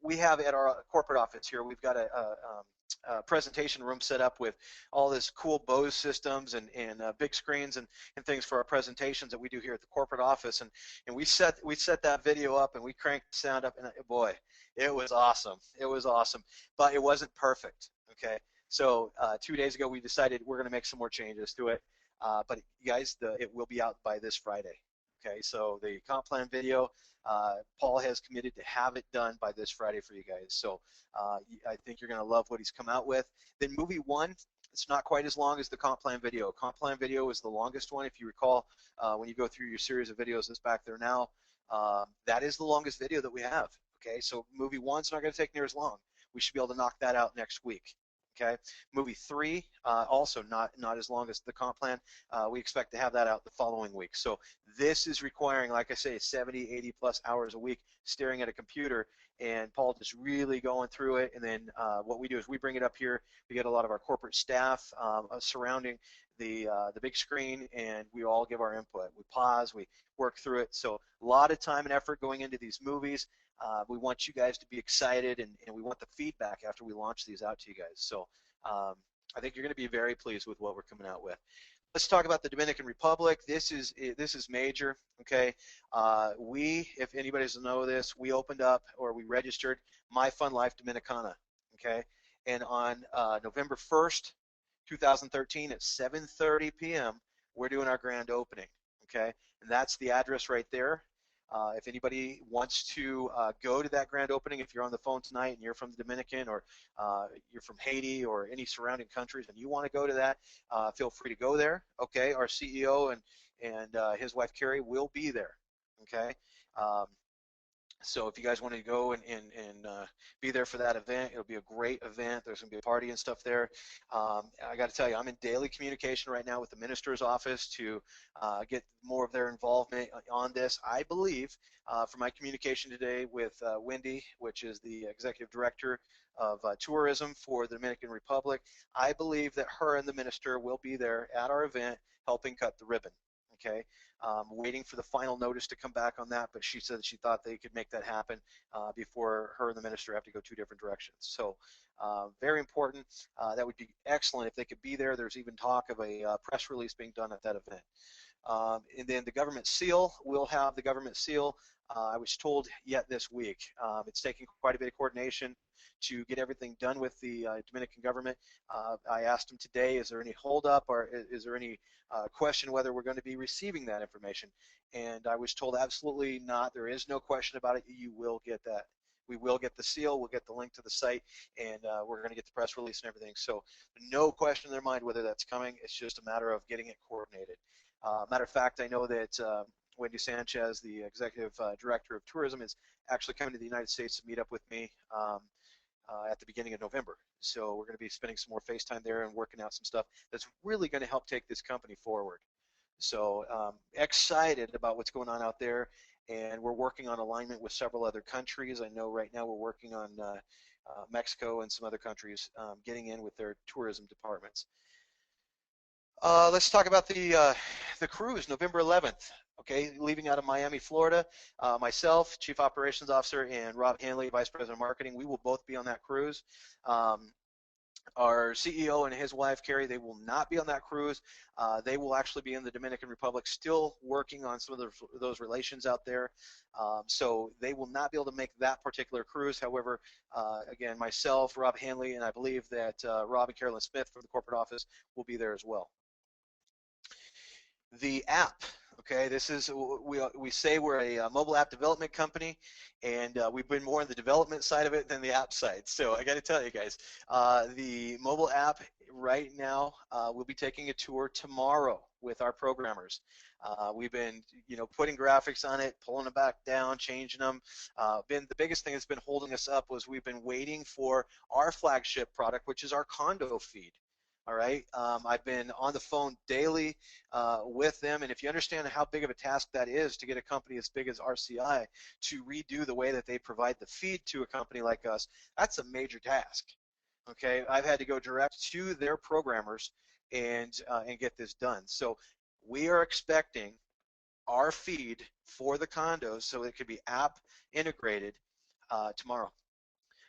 we have at our corporate office here. We've got a presentation room set up with all this cool Bose systems and big screens and things for our presentations that we do here at the corporate office. And we set that video up and we cranked the sound up, and boy, it was awesome. It was awesome, but it wasn't perfect. Okay, so 2 days ago we decided we're going to make some more changes to it. But you guys, it will be out by this Friday. Okay, so the comp plan video, Paul has committed to have it done by this Friday for you guys. So I think you're going to love what he's come out with. Then movie one, it's not quite as long as the comp plan video. Comp plan video is the longest one. If you recall, when you go through your series of videos that's back there now, that is the longest video that we have. Okay, so movie one's not going to take near as long. We should be able to knock that out next week. Okay, movie three, also not as long as the comp plan. We expect to have that out the following week. So this is requiring, like I say, 70, 80 plus hours a week staring at a computer, and Paul just really going through it. And then what we do is we bring it up here. We get a lot of our corporate staff surrounding the big screen, and we all give our input. We pause, we work through it. So a lot of time and effort going into these movies. We want you guys to be excited, and we want the feedback after we launch these out to you guys. So I think you're going to be very pleased with what we're coming out with. Let's talk about the Dominican Republic. This is major. Okay, if anybody doesn't know this, we opened up, or we registered My Fun Life Dominicana. Okay, and on November 1st, 2013 at 7:30 p.m. we're doing our grand opening. Okay, and that's the address right there. If anybody wants to go to that grand opening, if you're on the phone tonight and you're from the Dominican, or you're from Haiti or any surrounding countries and you want to go to that, feel free to go there. Okay, our CEO and his wife Carrie will be there. Okay, so if you guys want to go and be there for that event, it'll be a great event. There's going to be a party and stuff there. I got to tell you, I'm in daily communication right now with the minister's office to get more of their involvement on this. I believe from my communication today with Wendy, which is the executive director of tourism for the Dominican Republic, I believe that her and the minister will be there at our event helping cut the ribbon. Okay, waiting for the final notice to come back on that, but she said that she thought they could make that happen before her and the minister have to go two different directions. So very important. That would be excellent if they could be there. There's even talk of a press release being done at that event. And then the government seal, we'll have the government seal, I was told, yet this week. It's taking quite a bit of coordination to get everything done with the Dominican government. I asked him today, is there any holdup, or is there any question whether we're going to be receiving that information? And I was told absolutely not. There is no question about it. You will get that. We will get the seal. We'll get the link to the site, and we're going to get the press release and everything. So no question in their mind whether that's coming. It's just a matter of getting it coordinated. Matter of fact, I know that Wendy Sanchez, the executive director of tourism, is actually coming to the United States to meet up with me at the beginning of November. So we're going to be spending some more FaceTime there and working out some stuff that's really going to help take this company forward. So excited about what's going on out there, and we're working on alignment with several other countries. I know right now we're working on Mexico and some other countries getting in with their tourism departments. Let's talk about the cruise, November 11th. Okay, leaving out of Miami, Florida. Myself, Chief Operations Officer, and Rob Hanley, Vice President of Marketing, we will both be on that cruise. Our CEO and his wife, Carrie, they will not be on that cruise. They will actually be in the Dominican Republic, still working on some of those relations out there. So they will not be able to make that particular cruise. However, again, myself, Rob Hanley, and I believe that Rob and Carolyn Smith from the corporate office will be there as well. The app, Okay, this is we say we're a mobile app development company, and we've been more on the development side of it than the app side. So I got to tell you guys, the mobile app right now, we'll be taking a tour tomorrow with our programmers. We've been, putting graphics on it, pulling it back down, changing them. Been the biggest thing that's been holding us up was we've been waiting for our flagship product, which is our condo feed. All right, I've been on the phone daily with them, and if you understand how big of a task that is to get a company as big as RCI to redo the way that they provide the feed to a company like us, that's a major task. Okay, I've had to go direct to their programmers and get this done. So we are expecting our feed for the condos so it could be app integrated tomorrow.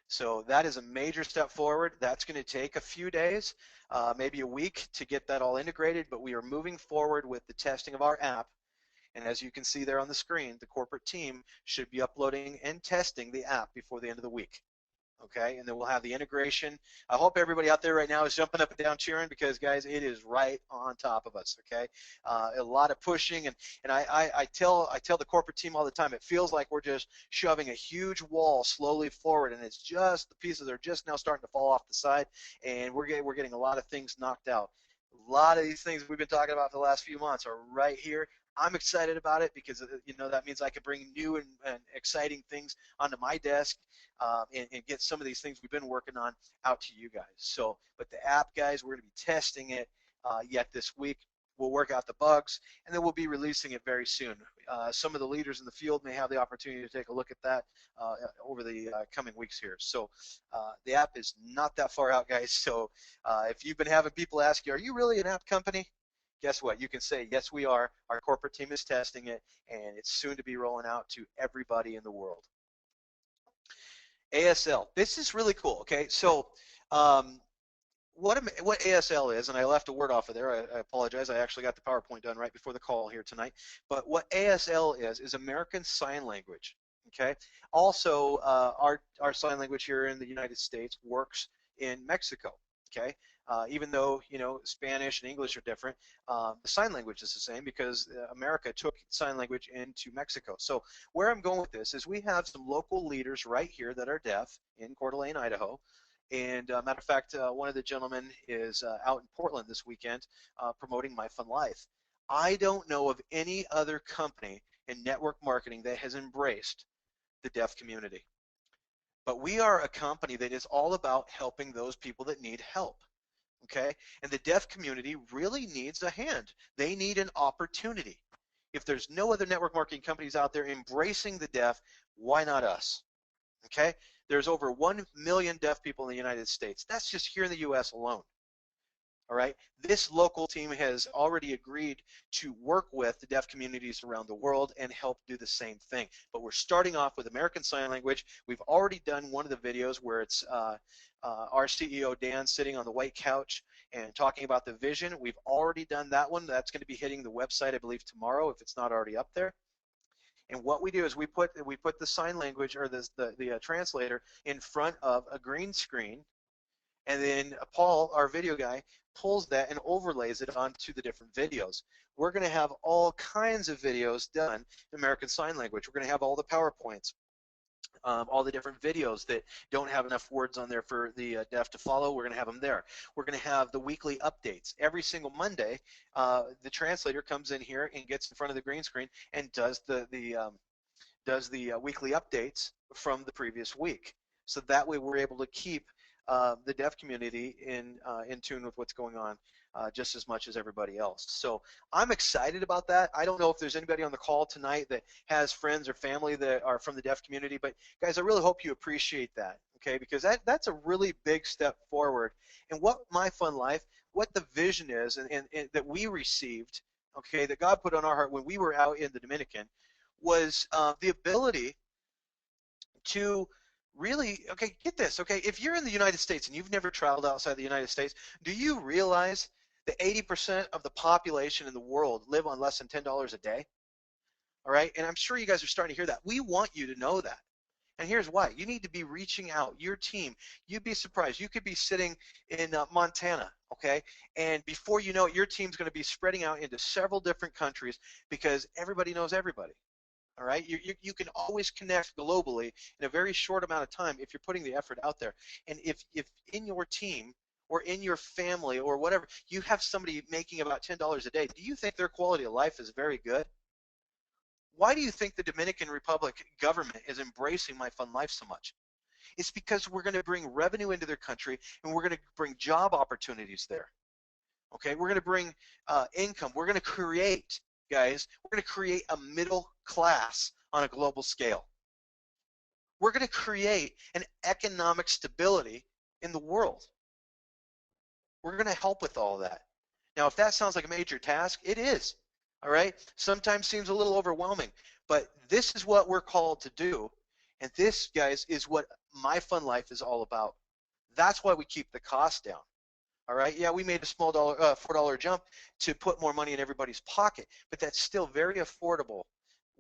So that is a major step forward. That's going to take a few days, maybe a week to get that all integrated, but we are moving forward with the testing of our app. And as you can see there on the screen, the corporate team should be uploading and testing the app before the end of the week. Okay, and then we'll have the integration. I hope everybody out there right now is jumping up and down cheering, because guys, it is right on top of us. Okay, a lot of pushing, and I tell the corporate team all the time, it feels like we're just shoving a huge wall slowly forward, and it's just the pieces are just now starting to fall off the side, and we're getting a lot of things knocked out. A lot of these things we've been talking about for the last few months are right here. I'm excited about it because that means I can bring new and exciting things onto my desk, and get some of these things we've been working on out to you guys. So, but the app, guys, we're going to be testing it yet this week. We'll work out the bugs, and then we'll be releasing it very soon. Some of the leaders in the field may have the opportunity to take a look at that over the coming weeks here. So the app is not that far out, guys. So if you've been having people ask you, are you really an app company? Guess what? You can say, yes, we are. Our corporate team is testing it, and it's soon to be rolling out to everybody in the world. ASL. This is really cool. Okay, so what ASL is, and I left a word off of there. I apologize. I actually got the PowerPoint done right before the call here tonight. But what ASL is American Sign Language. Okay. Also, our sign language here in the United States works in Mexico. Okay. Even though Spanish and English are different, the sign language is the same because America took sign language into Mexico. So where I'm going with this is we have some local leaders right here that are deaf in Coeur d'Alene, Idaho. And matter of fact, one of the gentlemen is out in Portland this weekend promoting My Fun Life. I don't know of any other company in network marketing that has embraced the deaf community. But we are a company that is all about helping those people that need help. Okay, and the deaf community really needs a hand. They need an opportunity. If there's no other network marketing companies out there embracing the deaf, why not us? Okay, there's over 1 million deaf people in the United States. That's just here in the US alone. All right, this local team has already agreed to work with the deaf communities around the world and help do the same thing. But we're starting off with American Sign Language. We've already done one of the videos where it's our CEO Dan sitting on the white couch and talking about the vision. We've already done that one. That's going to be hitting the website, I believe, tomorrow if it's not already up there. And what we do is we put the sign language or the translator in front of a green screen, and then Paul, our video guy, pulls that and overlays it onto the different videos. We're going to have all kinds of videos done in American Sign Language. We're going to have all the PowerPoints, all the different videos that don't have enough words on there for the deaf to follow. We're going to have them there. We're going to have the weekly updates. Every single Monday, the translator comes in here and gets in front of the green screen and does the weekly updates from the previous week. So that way we're able to keep the deaf community in tune with what's going on just as much as everybody else. So I'm excited about that. I don't know if there's anybody on the call tonight that has friends or family that are from the deaf community, but guys, I really hope you appreciate that, okay? Because that's a really big step forward. And what My Fun Life, what the vision is, and that we received, okay, that God put on our heart when we were out in the Dominican, was the ability to really, okay, get this, okay, if you're in the United States and you've never traveled outside the United States, do you realize that 80% of the population in the world live on less than $10 a day? All right, and I'm sure you guys are starting to hear that. We want you to know that. And here's why. You need to be reaching out. Your team, you'd be surprised. You could be sitting in Montana, okay? And before you know it, your team's going to be spreading out into several different countries because everybody knows everybody. All right, you can always connect globally in a very short amount of time if you're putting the effort out there. And if in your team or in your family or whatever, you have somebody making about $10 a day, do you think their quality of life is very good? Why do you think the Dominican Republic government is embracing My Fun Life so much? It's because we're going to bring revenue into their country and we're going to bring job opportunities there. Okay, we're going to bring income. We're going to create, guys, we're going to create a middle class on a global scale. We're going to create an economic stability in the world. We're going to help with all that. Now, if that sounds like a major task, it is. All right, sometimes seems a little overwhelming, but this is what we're called to do, and this, guys, is what My Fun Life is all about. That's why we keep the cost down. All right, yeah, we made a small $4 jump to put more money in everybody's pocket, but that's still very affordable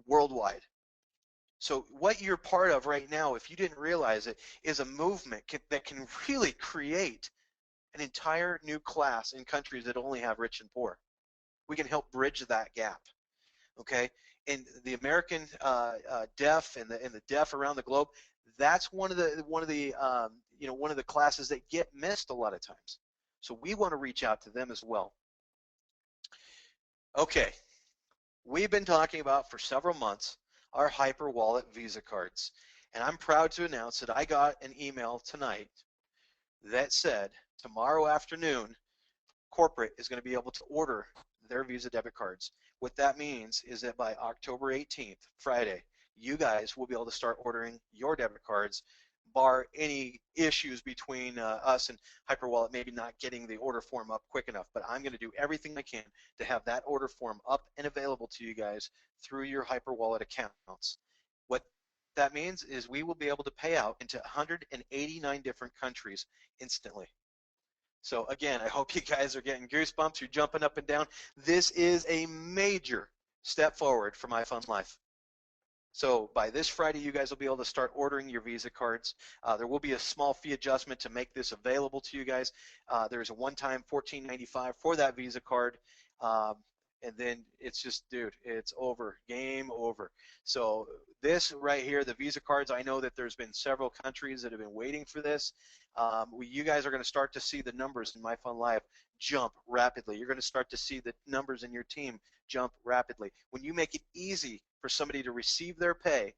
worldwide. So what you're part of right now, if you didn't realize it, is a movement that can really create an entire new class in countries that only have rich and poor. We can help bridge that gap, okay? And the American deaf and the deaf around the globe, that's one of the classes that get missed a lot of times. So we want to reach out to them as well. Okay, we've been talking about for several months our Hyper Wallet Visa cards, and I'm proud to announce that I got an email tonight that said tomorrow afternoon corporate is going to be able to order their Visa debit cards. What that means is that by October 18th, Friday, you guys will be able to start ordering your debit cards, bar any issues between us and Hyperwallet maybe not getting the order form up quick enough. But I'm going to do everything I can to have that order form up and available to you guys through your Hyperwallet accounts. What that means is we will be able to pay out into 189 different countries instantly. So again, I hope you guys are getting goosebumps. You're jumping up and down. This is a major step forward for My Fun Life. So by this Friday, you guys will be able to start ordering your Visa cards. There will be a small fee adjustment to make this available to you guys. There's a one-time $14.95 for that Visa card. And then it's just, dude, it's over, game over. So this right here, the Visa cards, I know that there's been several countries that have been waiting for this. You guys are going to start to see the numbers in My Fun Life jump rapidly. You're going to start to see the numbers in your team jump rapidly. When you make it easy for somebody to receive their pay,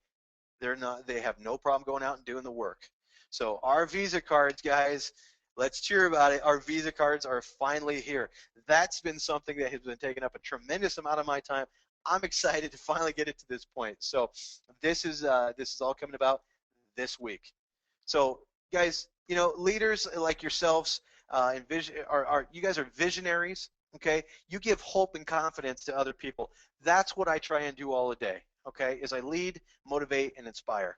they have no problem going out and doing the work. So our Visa cards, guys, let's cheer about it. Our Visa cards are finally here. That's been something that has been taking up a tremendous amount of my time. I'm excited to finally get it to this point. So this is all coming about this week. So guys, you know, leaders like yourselves you guys are visionaries. Okay, you give hope and confidence to other people. That's what I try and do all the day. Okay, is I lead, motivate, and inspire.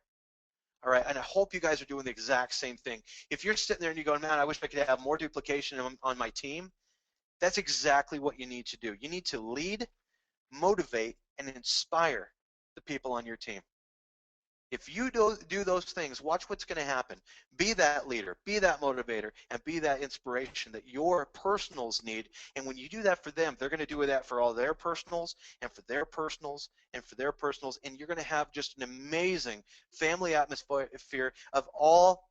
All right, and I hope you guys are doing the exact same thing. If you're sitting there and you go, man, I wish I could have more duplication on my team, that's exactly what you need to do. You need to lead, motivate, and inspire the people on your team. If you do those things, watch what's going to happen. Be that leader, be that motivator, and be that inspiration that your personals need. And when you do that for them, they're going to do that for all their personals and for their personals and for their personals. And you're going to have just an amazing family atmosphere of all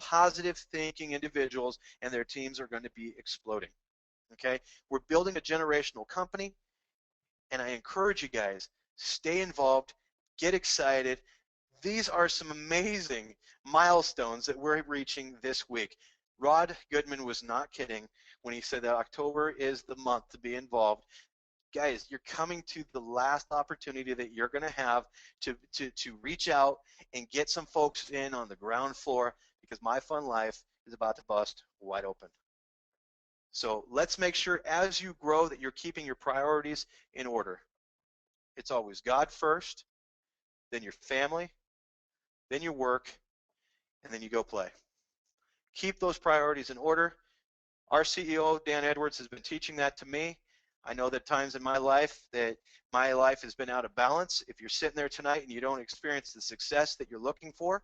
positive thinking individuals, and their teams are going to be exploding. Okay? We're building a generational company, and I encourage you guys, stay involved, get excited. These are some amazing milestones that we're reaching this week. Rod Goodman was not kidding when he said that October is the month to be involved. Guys, you're coming to the last opportunity that you're going to have to reach out and get some folks in on the ground floor, because My Fun Life is about to bust wide open. So let's make sure as you grow that you're keeping your priorities in order. It's always God first, then your family, then your work, and then you go play. Keep those priorities in order. Our CEO, Dan Edwards, has been teaching that to me. I know that times in my life that my life has been out of balance. If you're sitting there tonight and you don't experience the success that you're looking for,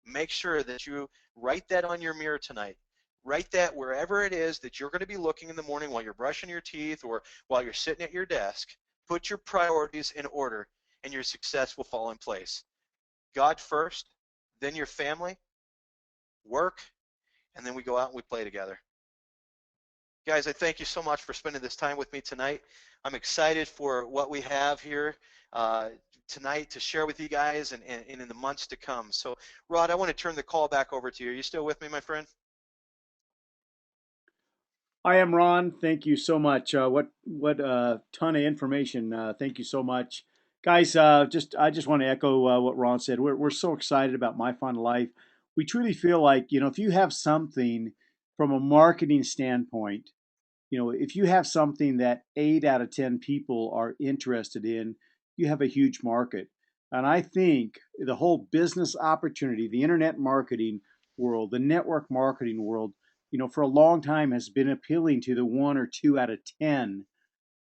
make sure that you write that on your mirror tonight. Write that wherever it is that you're going to be looking in the morning while you're brushing your teeth or while you're sitting at your desk. Put your priorities in order, and your success will fall in place. God first, then your family, work, and then we go out and we play together. Guys, I thank you so much for spending this time with me tonight. I'm excited for what we have here uh, tonight to share with you guys and in the months to come. So, Rod, I want to turn the call back over to you. Are you still with me, my friend? I am Ron. Thank you so much. What ton of information. Thank you so much, guys. I just want to echo what Ron said. We're so excited about My Fun Life. We truly feel like, if you have something from a marketing standpoint, if you have something that 8 out of 10 people are interested in, you have a huge market. And I think the whole business opportunity, the internet marketing world, the network marketing world, for a long time has been appealing to the 1 or 2 out of 10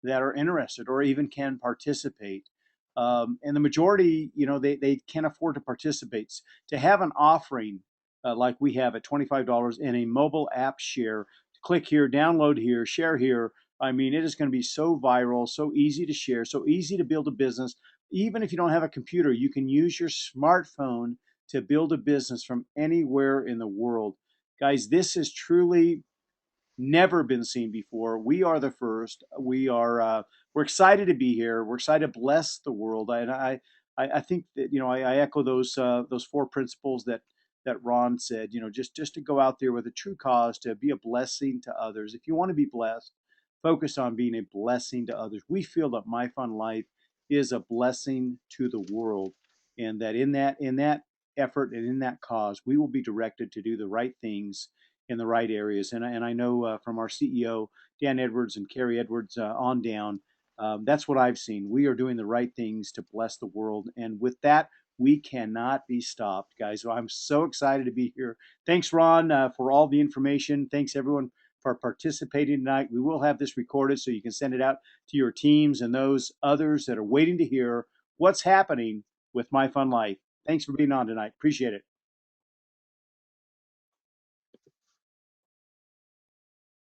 that are interested or even can participate. And the majority, they can't afford to participate. To have an offering like we have at $25 in a mobile app share, click here, download here, share here. I mean, it is going to be so viral, so easy to share, so easy to build a business. Even if you don't have a computer, you can use your smartphone to build a business from anywhere in the world. Guys, this is truly never been seen before. We are the first. We're excited to be here. We're excited to bless the world. I think that I echo those 4 principles that Ron said. Just to go out there with a true cause to be a blessing to others. If you want to be blessed, focus on being a blessing to others. We feel that My Fun Life is a blessing to the world, and that in that effort and in that cause, we will be directed to do the right things in the right areas. And I know from our CEO, Dan Edwards and Carrie Edwards on down, that's what I've seen. We are doing the right things to bless the world. And with that, we cannot be stopped, guys. So I'm so excited to be here. Thanks, Ron, for all the information. Thanks, everyone, for participating tonight. We will have this recorded so you can send it out to your teams and those others that are waiting to hear what's happening with My Fun Life. Thanks for being on tonight. Appreciate it.